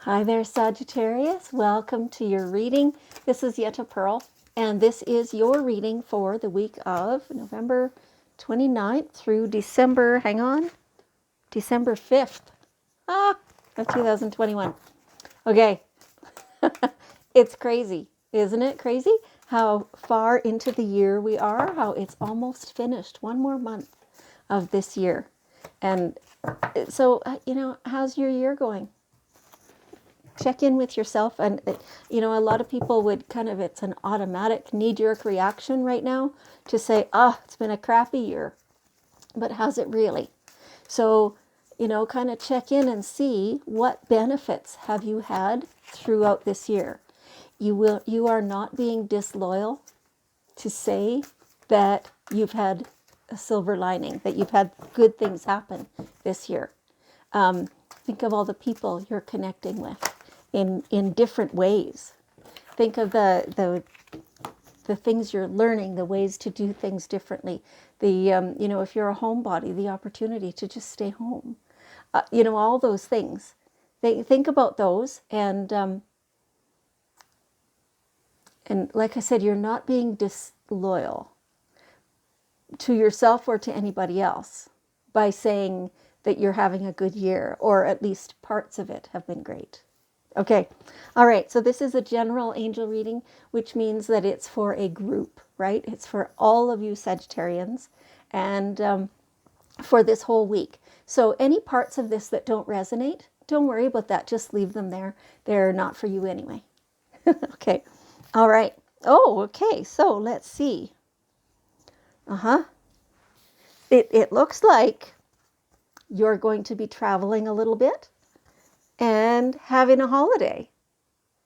Hi there, Sagittarius. Welcome to your reading. This is Yetta Pearl, and this is your reading for the week of November 29th through December 5th of 2021. Okay, it's crazy, isn't it crazy? How far into the year we are, how it's almost finished. One more month of this year. And so, how's your year going? Check in with yourself. And a lot of people would it's an automatic knee-jerk reaction right now to say, it's been a crappy year, but has it really? So kind of check in and see what benefits have you had throughout this year. You are not being disloyal to say that you've had a silver lining, that you've had good things happen this year. Think of all the people you're connecting with in different ways. Think of the things you're learning, the ways to do things differently. If you're a homebody, the opportunity to just stay home. All those things. Think about those, and like I said, you're not being disloyal to yourself or to anybody else by saying that you're having a good year, or at least parts of it have been great. Okay. All right. So this is a general angel reading, which means that it's for a group, right? It's for all of you Sagittarians, and for this whole week. So any parts of this that don't resonate, don't worry about that. Just leave them there. They're not for you anyway. Okay. All right. Oh, okay. So let's see. It looks like you're going to be traveling a little bit and having a holiday,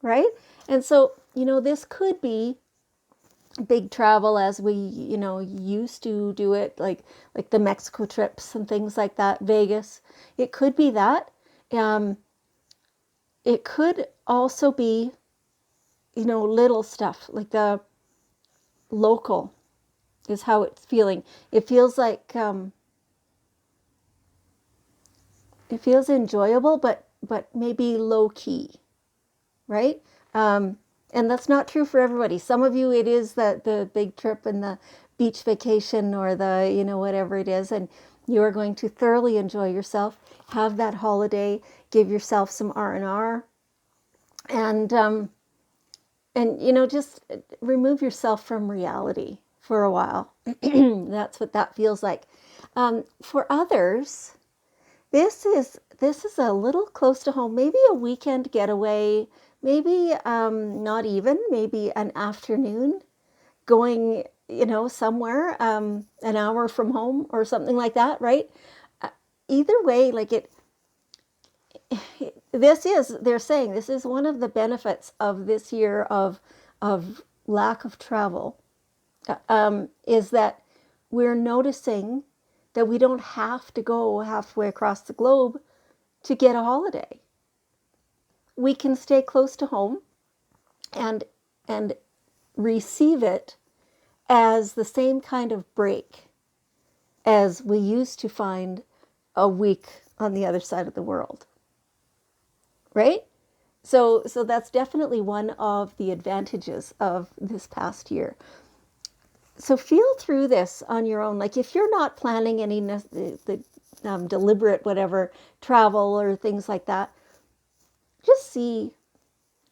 right? And so, this could be big travel as we, used to do it, like the Mexico trips and things like that, Vegas. It could be that. It could also be, little stuff, like the local is how it's feeling. It feels like, it feels enjoyable, but maybe low key, right? And that's not true for everybody. Some of you, it is the big trip and the beach vacation, or the, whatever it is, and you are going to thoroughly enjoy yourself, have that holiday, give yourself some R&R, and just remove yourself from reality for a while. That's what that feels like. For others, this is a little close to home. Maybe a weekend getaway. Maybe not even. Maybe an afternoon, going somewhere an hour from home or something like that. Right. Either way, like they're saying this is one of the benefits of this year of lack of travel, is that we're noticing that we don't have to go halfway across the globe to get a holiday. We can stay close to home and receive it as the same kind of break as we used to find a week on the other side of the world. Right? So that's definitely one of the advantages of this past year. So feel through this on your own. Like if you're not planning any deliberate whatever travel or things like that, just see,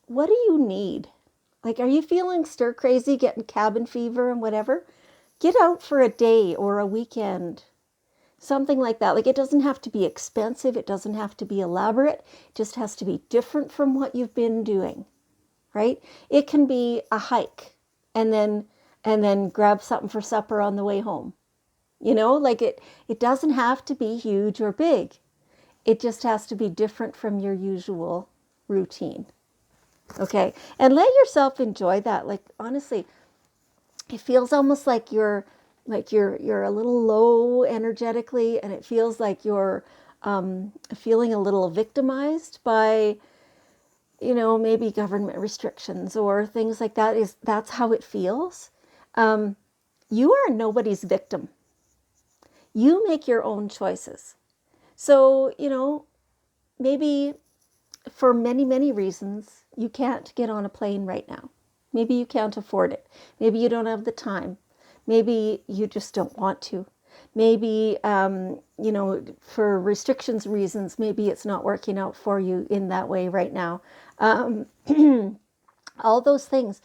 what do you need? Like, are you feeling stir crazy, getting cabin fever and whatever? Get out for a day or a weekend. Something like that. Like, it doesn't have to be expensive. It doesn't have to be elaborate. It just has to be different from what you've been doing, right? It can be a hike and then grab something for supper on the way home. Like it doesn't have to be huge or big. It just has to be different from your usual routine. Okay. And let yourself enjoy that. Like, honestly, it feels almost like you're a little low energetically, and it feels like you're feeling a little victimized by, maybe government restrictions or things like that. That's how it feels. You are nobody's victim. You make your own choices. So, maybe for many, many reasons, you can't get on a plane right now. Maybe you can't afford it. Maybe you don't have the time. Maybe you just don't want to. Maybe, for restrictions reasons, maybe it's not working out for you in that way right now. All those things.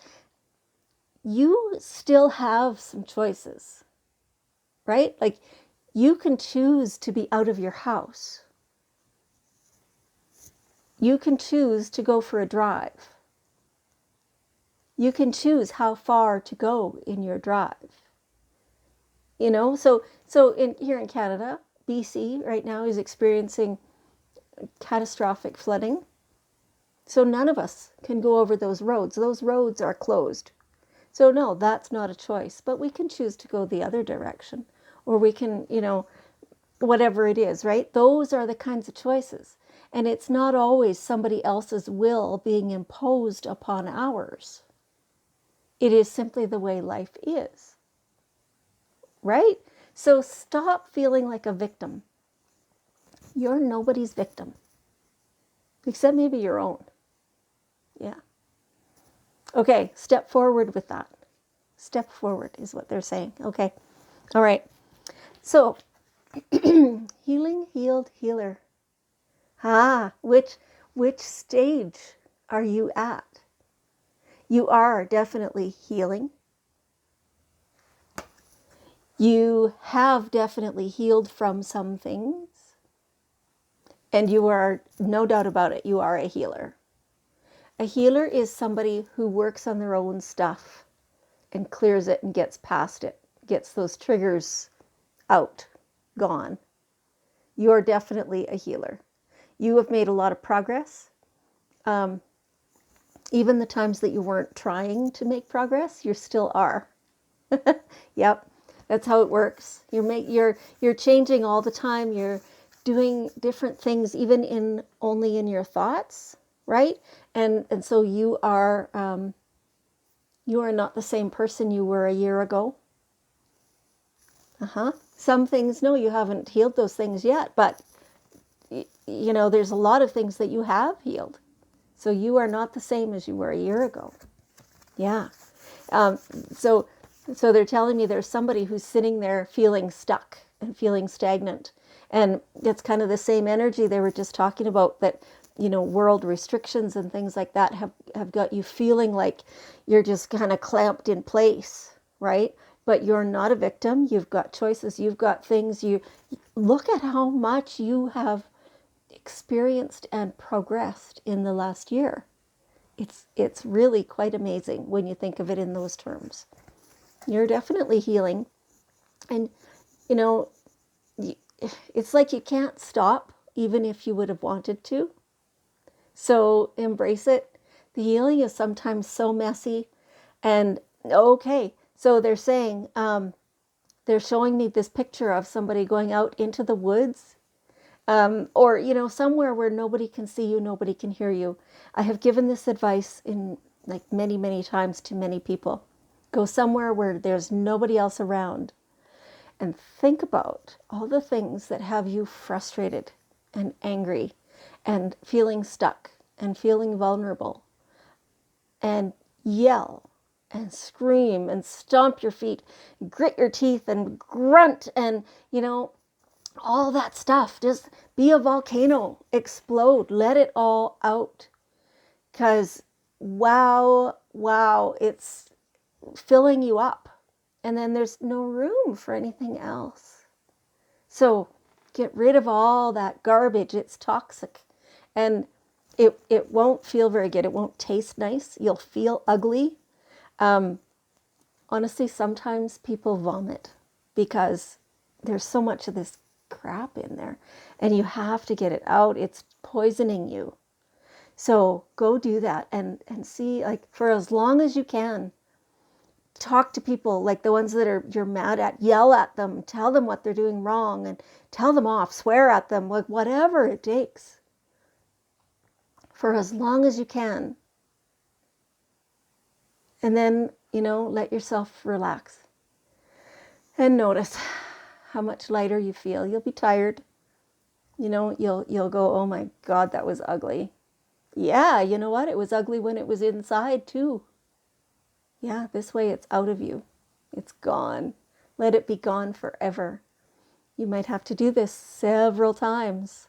You still have some choices, right? Like, you can choose to be out of your house. You can choose to go for a drive. You can choose how far to go in your drive. So here in Canada, BC right now is experiencing catastrophic flooding. So none of us can go over those roads. Those roads are closed. So no, that's not a choice. But we can choose to go the other direction. Or we can, whatever it is, right? Those are the kinds of choices. And it's not always somebody else's will being imposed upon ours. It is simply the way life is. Right? So stop feeling like a victim. You're nobody's victim. Except maybe your own. Yeah. Okay, step forward with that. Step forward is what they're saying. Okay. All right. So, healing, healed, healer. Which stage are you at? You are definitely healing. You have definitely healed from some things. And you are, no doubt about it, you are a healer. A healer is somebody who works on their own stuff and clears it and gets past it, gets those triggers out, gone. You are definitely a healer. You have made a lot of progress. Even the times that you weren't trying to make progress, you still are. Yep, that's how it works. You're changing all the time. You're doing different things, even only in your thoughts, right? And so you are not the same person you were a year ago. Some things, no, you haven't healed those things yet, but there's a lot of things that you have healed. So you are not the same as you were a year ago. Yeah. So they're telling me there's somebody who's sitting there feeling stuck and feeling stagnant. And it's kind of the same energy they were just talking about, that, world restrictions and things like that have got you feeling like you're just kind of clamped in place, right? But you're not a victim. You've got choices. You've got things. You look at how much you have experienced and progressed in the last year. It's really quite amazing when you think of it in those terms. You're definitely healing. And, it's like you can't stop even if you would have wanted to. So embrace it. The healing is sometimes so messy. And okay, so they're saying, they're showing me this picture of somebody going out into the woods, or somewhere where nobody can see you, nobody can hear you. I have given this advice in like many, many times to many people. Go somewhere where there's nobody else around and think about all the things that have you frustrated and angry and feeling stuck and feeling vulnerable, and yell and scream and stomp your feet, grit your teeth and grunt and, all that stuff. Just be a volcano, explode, let it all out. Because wow, it's filling you up. And then there's no room for anything else. So get rid of all that garbage. It's toxic. And it won't feel very good. It won't taste nice. You'll feel ugly. Honestly, sometimes people vomit because there's so much of this crap in there. And you have to get it out. It's poisoning you. So go do that and see, like, for as long as you can. Talk to people, like the ones that you're mad at, yell at them, tell them what they're doing wrong and tell them off, swear at them, like whatever it takes. For as long as you can. And then, let yourself relax. And notice how much lighter you feel. You'll be tired. You'll go, oh my God, that was ugly. Yeah, you know what? It was ugly when it was inside too. Yeah, this way it's out of you. It's gone. Let it be gone forever. You might have to do this several times.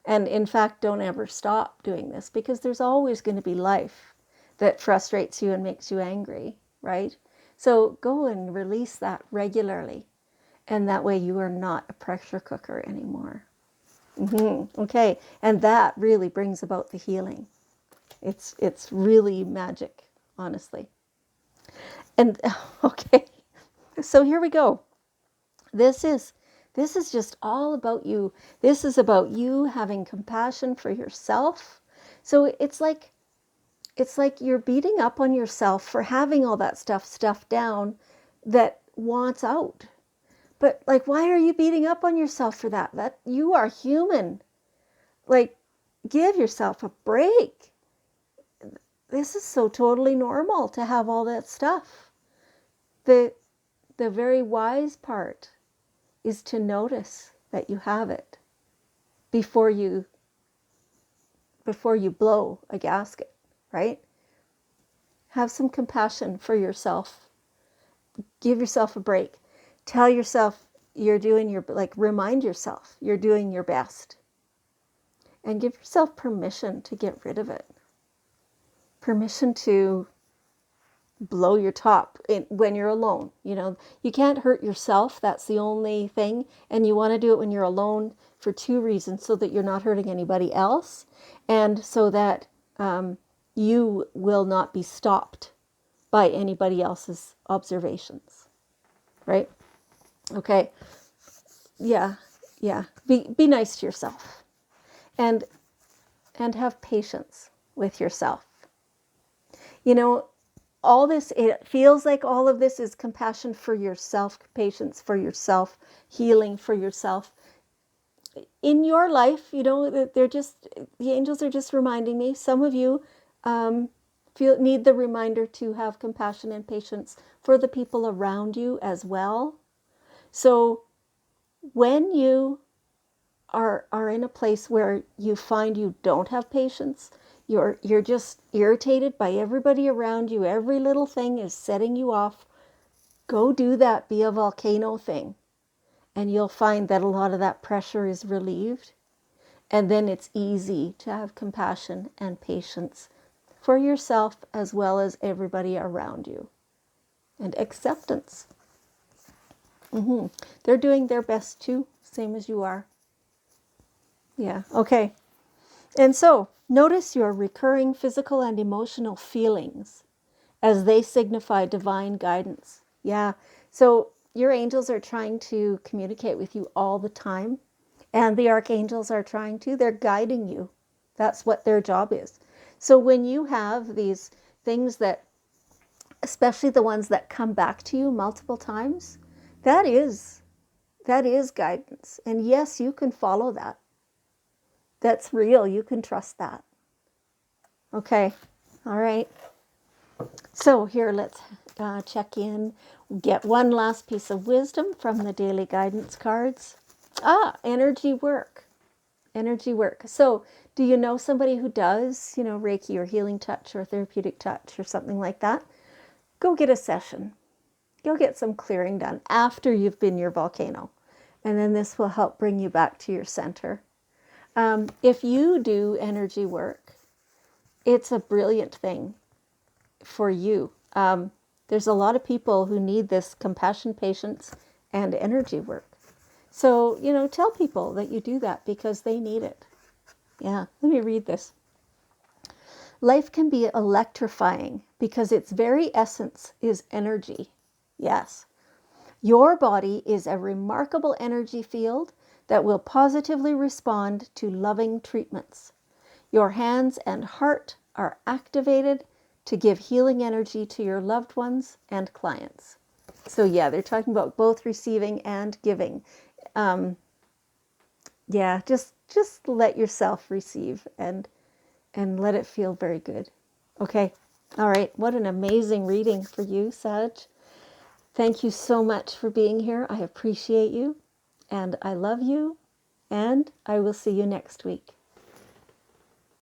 And in fact, don't ever stop doing this because there's always going to be life that frustrates you and makes you angry, right? So go and release that regularly. And that way you are not a pressure cooker anymore. Okay. And that really brings about the healing. It's really magic, honestly. And okay. So here we go. This is this is just all about you. This is about you having compassion for yourself. So it's like you're beating up on yourself for having all that stuff stuffed down that wants out. But like, why are you beating up on yourself for that? That you are human. Like, give yourself a break. This is so totally normal to have all that stuff. The the very wise part is to notice that you have it before you blow a gasket, right? Have some compassion for yourself. Give yourself a break. Tell yourself you're doing your, like, remind yourself you're doing your best. And give yourself permission to get rid of it. Permission to blow your top when you're alone. You know, you can't hurt yourself. That's the only thing. And you want to do it when you're alone for two reasons: so that you're not hurting anybody else, and so that you will not be stopped by anybody else's observations. Right? Okay. Yeah. Yeah. Be nice to yourself, and have patience with yourself. You know, all this, it feels like all of this is compassion for yourself, patience for yourself, healing for yourself. In your life, you know, the angels are just reminding me, some of you need the reminder to have compassion and patience for the people around you as well. So when you are in a place where you find you don't have patience, you're just irritated by everybody around you, every little thing is setting you off, go do that be a volcano thing, and you'll find that a lot of that pressure is relieved, and then it's easy to have compassion and patience for yourself as well as everybody around you, and acceptance. They're doing their best too, same as you are. Yeah, okay. And so, notice your recurring physical and emotional feelings as they signify divine guidance. Yeah, so your angels are trying to communicate with you all the time, and the archangels are trying to. They're guiding you. That's what their job is. So when you have these things that, especially the ones that come back to you multiple times, that is guidance. And yes, you can follow that. That's real. You can trust that. Okay. All right. So here, let's check in. Get one last piece of wisdom from the daily guidance cards. Energy work. Energy work. So do you know somebody who does, you know, Reiki or healing touch or therapeutic touch or something like that? Go get a session. Go get some clearing done after you've been your volcano. And then this will help bring you back to your center. If you do energy work, it's a brilliant thing for you. There's a lot of people who need this compassion, patience, and energy work. So, you know, tell people that you do that because they need it. Yeah, let me read this. Life can be electrifying because its very essence is energy. Yes. Your body is a remarkable energy field that will positively respond to loving treatments. Your hands and heart are activated to give healing energy to your loved ones and clients. So yeah, they're talking about both receiving and giving. Yeah, just let yourself receive and let it feel very good. Okay. All right. What an amazing reading for you, Sag. Thank you so much for being here. I appreciate you and I love you, and I will see you next week.